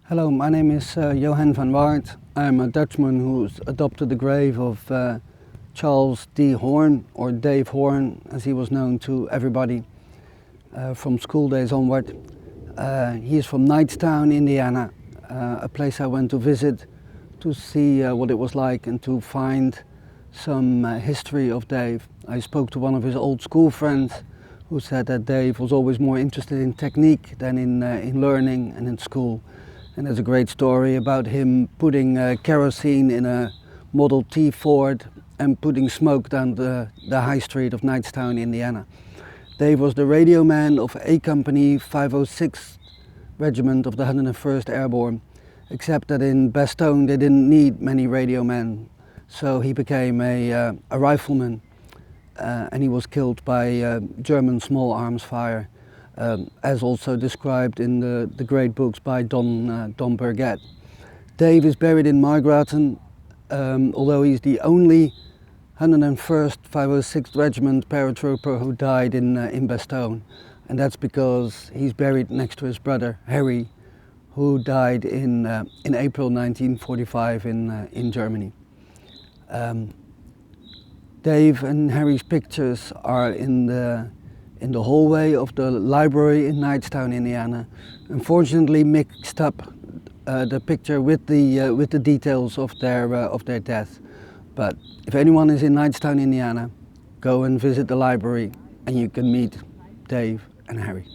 Hello, my name is Johan van Waart. I'm a Dutchman who's adopted the grave of Charles D. Horn, or Dave Horn, as he was known to everybody from school days onward. He is from Knightstown, Indiana, a place I went to visit to see what it was like and to find some history of Dave. I spoke to one of his old school friends who said that Dave was always more interested in technique than in learning and in school. And there's a great story about him putting kerosene in a Model T Ford and putting smoke down the high street of Knightstown, Indiana. Dave was the radio man of A Company 506th Regiment of the 101st Airborne, except that in Bastogne they didn't need many radio men, so he became a rifleman, and he was killed by German small arms fire. As also described in the great books by Don Burgett. Dave is buried in Margraten, although he's the only 101st 506th Regiment paratrooper who died in Bastogne, and that's because he's buried next to his brother Harry, who died in April 1945 in Germany. Dave and Harry's pictures are in the hallway of the library in Knightstown, Indiana. Unfortunately, mixed up the picture with the details of their death. But if anyone is in Knightstown, Indiana, go and visit the library, and you can meet Dave and Harry.